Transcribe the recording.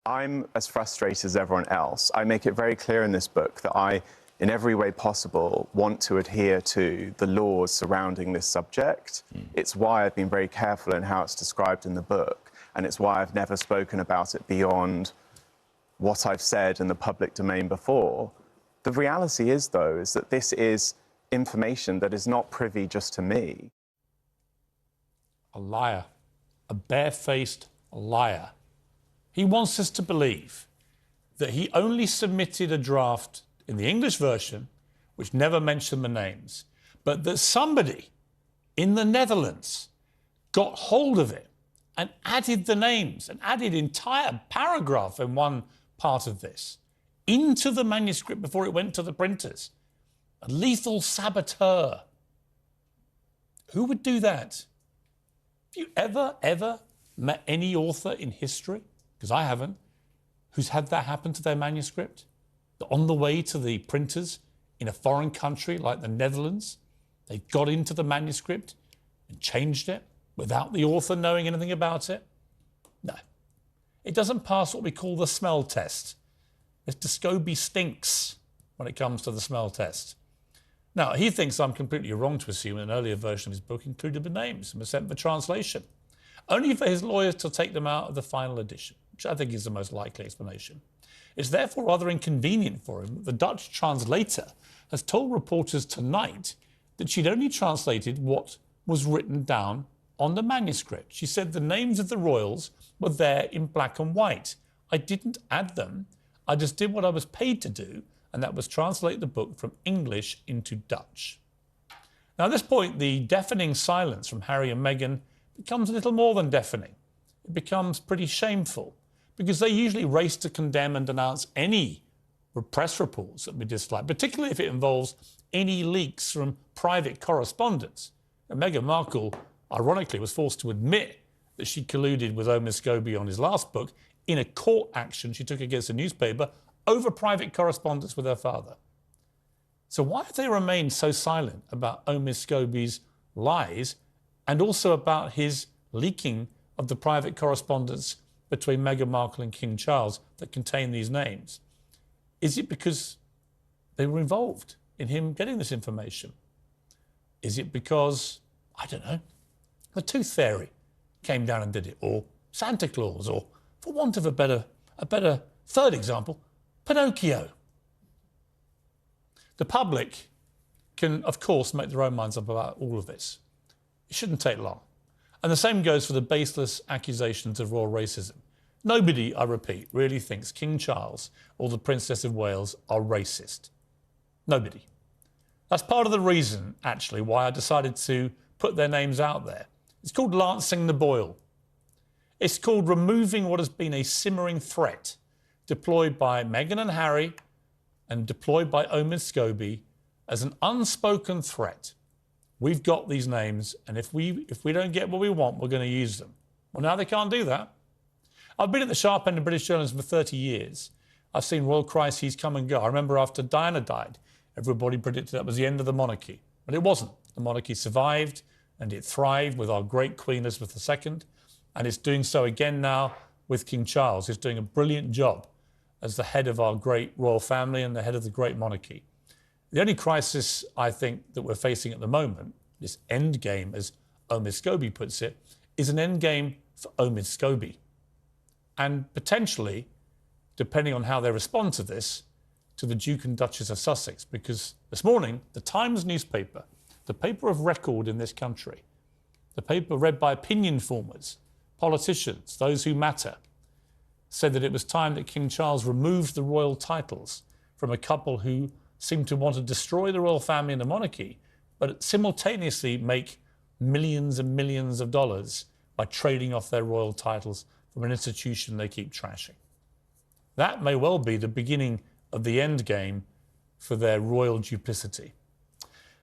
I'm as frustrated as everyone else. I make it very clear in this book that I, in every way possible, want to adhere to the laws surrounding this subject. It's why I've been very careful in how it's described in the book, and it's why I've never spoken about it beyond what I've said in the public domain before. The reality is, though, is that this is information that is not privy just to me. A liar, a barefaced liar. He wants us to believe that he only submitted a draft in the English version, which never mentioned the names, but that somebody in the Netherlands got hold of it and added the names and added entire paragraph in one part of this into the manuscript before it went to the printers. A lethal saboteur. Who would do that? Have you ever met any author in history, because I haven't, who's had that happen to their manuscript? That on the way to the printers in a foreign country like the Netherlands, they got into the manuscript and changed it without the author knowing anything about it? No. It doesn't pass what we call the smell test. Mr. Scobie stinks when it comes to the smell test. Now, he thinks I'm completely wrong to assume an earlier version of his book included the names and was sent for translation, only for his lawyers to take them out of the final edition, which I think is the most likely explanation. It's therefore rather inconvenient for him that the Dutch translator has told reporters tonight that she'd only translated what was written down on the manuscript. She said the names of the royals were there in black and white. I didn't add them. I just did what I was paid to do, and that was translate the book from English into Dutch. Now, at this point, the deafening silence from Harry and Meghan becomes a little more than deafening. It becomes pretty shameful, because they usually race to condemn and denounce any press reports that we dislike, particularly if it involves any leaks from private correspondence. And Meghan Markle, ironically, was forced to admit that she colluded with Omid Scobie on his last book in a court action she took against a newspaper over private correspondence with her father. So why have they remained so silent about Omid Scobie's lies and also about his leaking of the private correspondence between Meghan Markle and King Charles that contain these names? Is it because they were involved in him getting this information? Is it because, I don't know, the Tooth Fairy came down and did it, or Santa Claus, or, for want of a better third example, Pinocchio? The public can, of course, make their own minds up about all of this. It shouldn't take long. And the same goes for the baseless accusations of royal racism. Nobody, I repeat, really thinks King Charles or the Princess of Wales are racist. Nobody. That's part of the reason, actually, why I decided to put their names out there. It's called lancing the boil. It's called removing what has been a simmering threat deployed by Meghan and Harry and deployed by Omid Scobie as an unspoken threat. We've got these names, and if we don't get what we want, we're going to use them. Well, now they can't do that. I've been at the sharp end of British journalism for 30 years. I've seen royal crises come and go. I remember after Diana died, everybody predicted that was the end of the monarchy. But it wasn't. The monarchy survived, and it thrived with our great Queen Elizabeth II, and it's doing so again now with King Charles, who's doing a brilliant job as the head of our great royal family and the head of the great monarchy. The only crisis, I think, that we're facing at the moment, this endgame, as Omid Scobie puts it, is an endgame for Omid Scobie. And potentially, depending on how they respond to this, to the Duke and Duchess of Sussex. Because this morning, the Times newspaper, the paper of record in this country, the paper read by opinion formers, politicians, those who matter, said that it was time that King Charles removed the royal titles from a couple who seemed to want to destroy the royal family and the monarchy, but simultaneously make millions and millions of dollars by trading off their royal titles from an institution they keep trashing. That may well be the beginning of the end game for their royal duplicity.